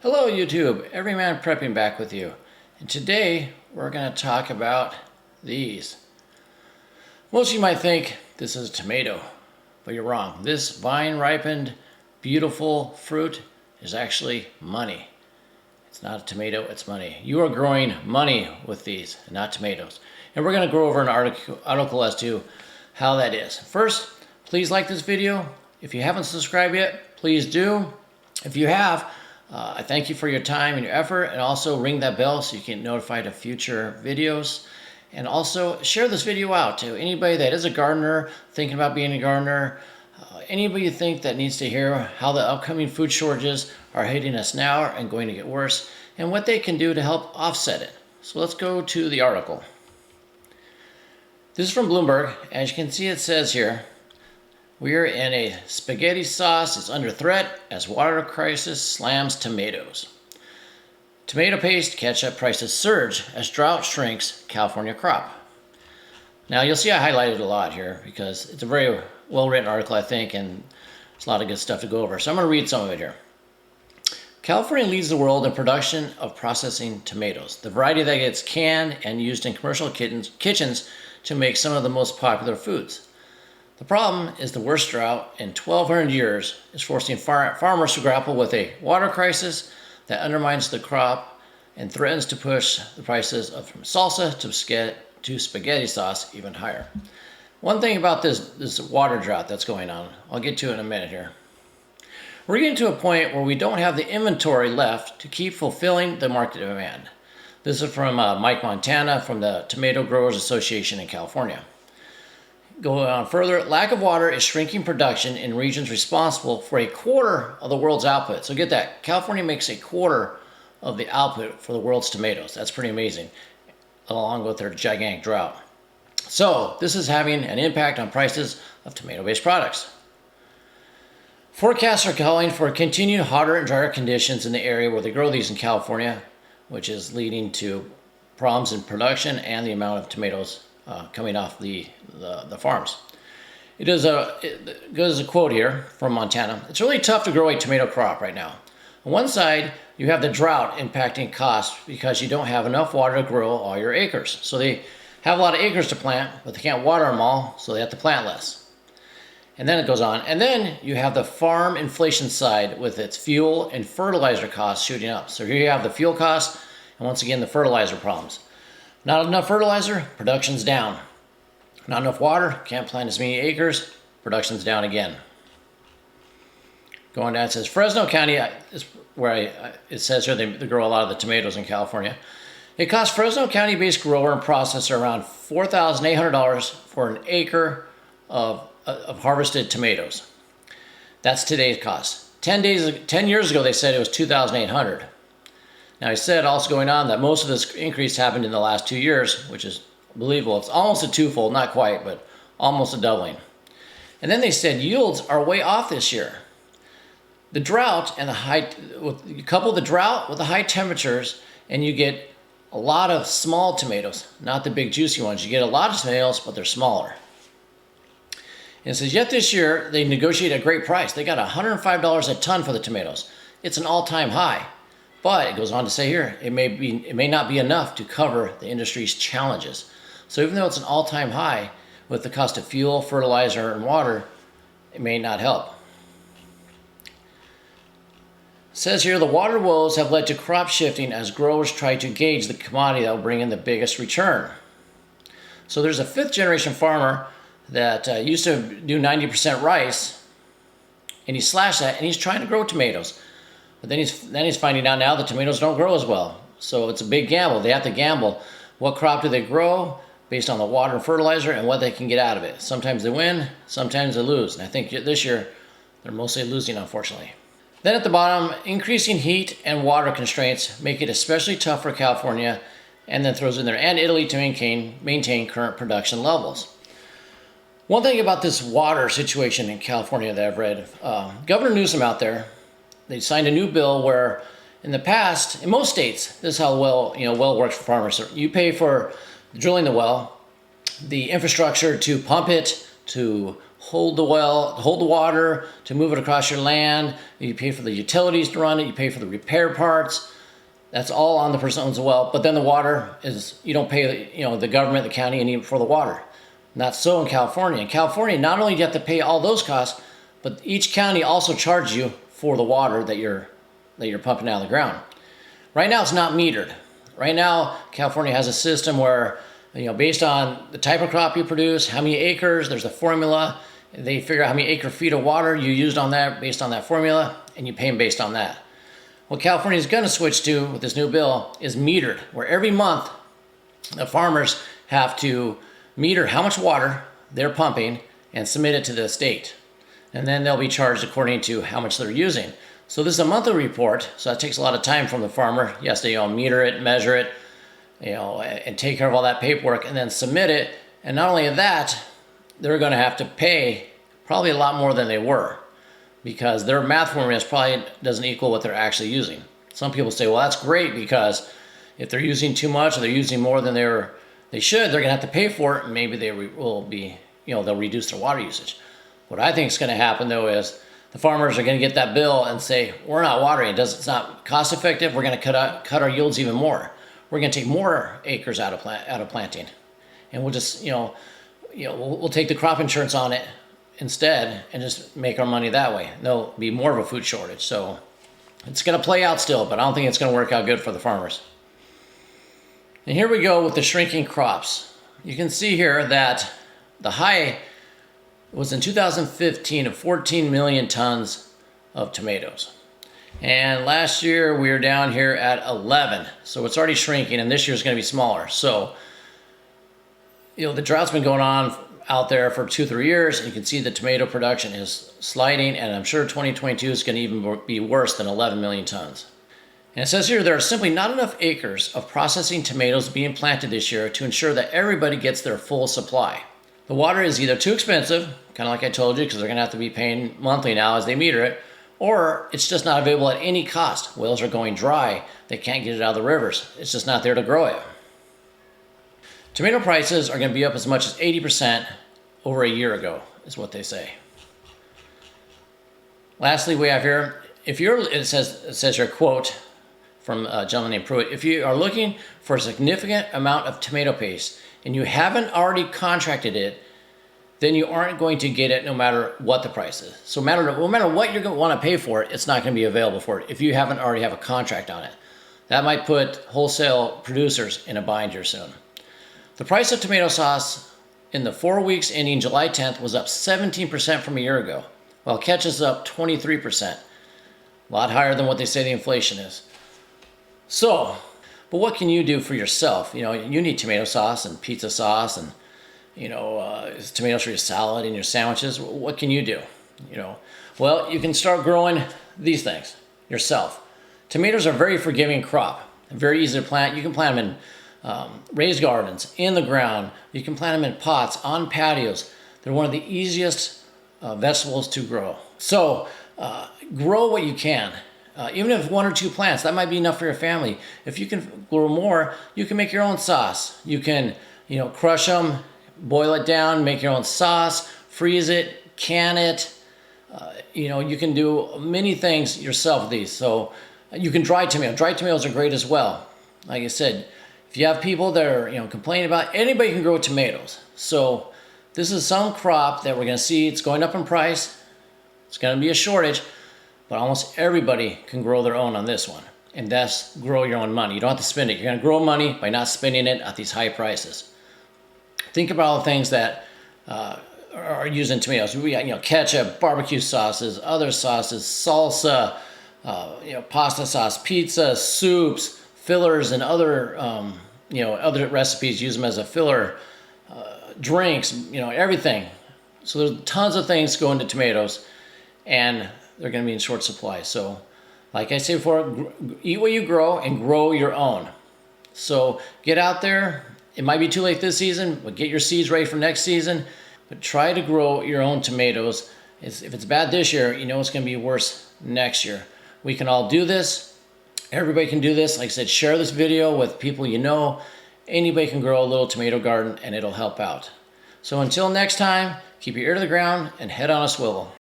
Hello YouTube, EveryMan Prepping back with you. And today we're going to talk about these. Most of you might think this is a tomato, but you're wrong. This vine ripened, beautiful fruit is actually money. It's not a tomato, it's money. You are growing money with these, not tomatoes. And we're going to go over an article as to how that is. First, please like this video. If you haven't subscribed yet, please do. If you have, I thank you for your time and your effort, and also ring that bell so you get notified of future videos. And also share this video out to anybody that is a gardener, thinking about being a gardener, anybody you think that needs to hear how the upcoming food shortages are hitting us now and going to get worse, and what they can do to help offset it. So let's go to the article. This is from Bloomberg. As you can see, it says here, we are in a spaghetti sauce is under threat as water crisis slams tomatoes. Tomato paste ketchup prices surge as drought shrinks California crop. Now you'll see I highlighted a lot here because it's a very well written article, I think, and there's a lot of good stuff to go over. So I'm going to read some of it here. California leads the world in production of processing tomatoes, the variety that gets canned and used in commercial kitchens to make some of the most popular foods. The problem is the worst drought in 1,200 years is forcing farmers to grapple with a water crisis that undermines the crop and threatens to push the prices from salsa to spaghetti sauce even higher. One thing about this water drought that's going on, I'll get to it in a minute here. We're getting to a point where we don't have the inventory left to keep fulfilling the market demand. This is from Mike Montana from the Tomato Growers Association in California. Going on further, lack of water is shrinking production in regions responsible for a quarter of the world's output. So get that, California makes a quarter of the output for the world's tomatoes. That's pretty amazing, along with their gigantic drought. So this is having an impact on prices of tomato-based products. Forecasts are calling for continued hotter and drier conditions in the area where they grow these in California, which is leading to problems in production and the amount of tomatoes coming off the farms. It goes a quote here from Montana. It's really tough to grow a tomato crop right now. On one side, you have the drought impacting costs because you don't have enough water to grow all your acres. So they have a lot of acres to plant, but they can't water them all, so they have to plant less. And then it goes on. And then you have the farm inflation side with its fuel and fertilizer costs shooting up. So here you have the fuel costs and once again the fertilizer problems. Not enough fertilizer, production's down. Not enough water, can't plant as many acres, production's down again. Going down, it says Fresno County is where it says here they grow a lot of the tomatoes in California. It costs Fresno County-based grower and processor around $4,800 for an acre of harvested tomatoes. That's today's cost. 10 years ago, they said it was $2,800. Now, he said also going on that most of this increase happened in the last 2 years, which is believable. It's almost a twofold, not quite, but almost a doubling. And then they said yields are way off this year. The drought and you couple the drought with the high temperatures, and you get a lot of small tomatoes, not the big juicy ones. You get a lot of tomatoes, but they're smaller. And it says, yet this year, they negotiated a great price. They got $105 a ton for the tomatoes. It's an all-time high. But it goes on to say here, it may not be enough to cover the industry's challenges. So even though it's an all-time high, with the cost of fuel, fertilizer, and water, it may not help. It says here, the water woes have led to crop shifting as growers try to gauge the commodity that will bring in the biggest return. So there's a fifth-generation farmer that used to do 90% rice, and he slashed that, and he's trying to grow tomatoes. But then he's finding out now the tomatoes don't grow as well. So it's a big gamble. They have to gamble. What crop do they grow based on the water and fertilizer and what they can get out of it? Sometimes they win, sometimes they lose. And I think this year they're mostly losing, unfortunately. Then at the bottom, increasing heat and water constraints make it especially tough for California, and then throws in there, and Italy to maintain current production levels. One thing about this water situation in California that I've read, Governor Newsom out there, they signed a new bill where in the past, in most states, this is how well works for farmers. So you pay for drilling the well, the infrastructure to pump it, to hold the water, to move it across your land. You pay for the utilities to run it. You pay for the repair parts. That's all on the person who owns the well. But then the water is, you don't pay the government, the county, any for the water. Not so in California. In California, not only do you have to pay all those costs, but each county also charges you for the water that you're pumping out of the ground. Right now, it's not metered. Right now, California has a system where, based on the type of crop you produce, how many acres, there's a formula. They figure out how many acre feet of water you used on that based on that formula, and you pay them based on that. What California is going to switch to with this new bill is metered, where every month the farmers have to meter how much water they're pumping and submit it to the state. And then they'll be charged according to how much they're using. So this is a monthly report, so that takes a lot of time from the farmer. Yes, they meter it, measure it, and take care of all that paperwork and then submit it. And not only that, they're going to have to pay probably a lot more than they were, because their math formula probably doesn't equal what they're actually using. Some people say, well, that's great, because if they're using too much or they're using more than they should, they're going to have to pay for it, and maybe they will be, they'll reduce their water usage. What I think is going to happen, though, is the farmers are going to get that bill and say, we're not watering, it's not cost effective, we're going to cut our yields even more. We're going to take more acres out of planting, and we'll just, we'll take the crop insurance on it instead and just make our money that way. There'll be more of a food shortage. So it's going to play out still, but I don't think it's going to work out good for the farmers. And here we go with the shrinking crops. You can see here that the high was in 2015 of 14 million tons of tomatoes. And last year we were down here at 11. So it's already shrinking, and this year is going to be smaller. So, the drought's been going on out there for 2-3 years, and you can see the tomato production is sliding, and I'm sure 2022 is going to even be worse than 11 million tons. And it says here there are simply not enough acres of processing tomatoes being planted this year to ensure that everybody gets their full supply. The water is either too expensive, kind of like I told you, because they're going to have to be paying monthly now as they meter it, or it's just not available at any cost. Wells are going dry. They can't get it out of the rivers. It's just not there to grow it. Tomato prices are going to be up as much as 80% over a year ago, is what they say. Lastly, we have here, it says here, quote from a gentleman named Pruitt, if you are looking for a significant amount of tomato paste and you haven't already contracted it, then you aren't going to get it no matter what the price is. So no matter what you're going to want to pay for it, it's not going to be available for it if you haven't already have a contract on it. That might put wholesale producers in a bind here soon. The price of tomato sauce in the 4 weeks ending July 10th was up 17% from a year ago, while ketchup is up 23%. A lot higher than what they say the inflation is. So, but what can you do for yourself? You need tomato sauce and pizza sauce and, tomatoes for your salad and your sandwiches. What can you do? Well, you can start growing these things yourself. Tomatoes are a very forgiving crop, very easy to plant. You can plant them in raised gardens, in the ground. You can plant them in pots, on patios. They're one of the easiest vegetables to grow. So grow what you can. Even if 1 or 2 plants, that might be enough for your family. If you can grow more, you can make your own sauce. You can, crush them, boil it down, make your own sauce, freeze it, can it. You can do many things yourself with these. So you can dry tomatoes. Dry tomatoes are great as well. Like I said, if you have people that are, complaining about, anybody can grow tomatoes. So this is some crop that we're going to see. It's going up in price. It's going to be a shortage. But almost everybody can grow their own on this one, and thus grow your own money. You don't have to spend it. You're going to grow money by not spending it at these high prices. Think about all the things that are used in tomatoes. We got ketchup, barbecue sauces, other sauces, salsa, pasta sauce, pizza, soups, fillers, and other other recipes use them as a filler. Drinks, everything. So there's tons of things go into tomatoes, and they're going to be in short supply. So, like I said before, eat what you grow and grow your own. So get out there. It might be too late this season, but get your seeds ready for next season. But try to grow your own tomatoes. If it's bad this year, it's going to be worse next year. We can all do this. Everybody can do this. Like I said, share this video with people you know. Anybody can grow a little tomato garden, and it'll help out. So until next time, Keep your ear to the ground and head on a swivel.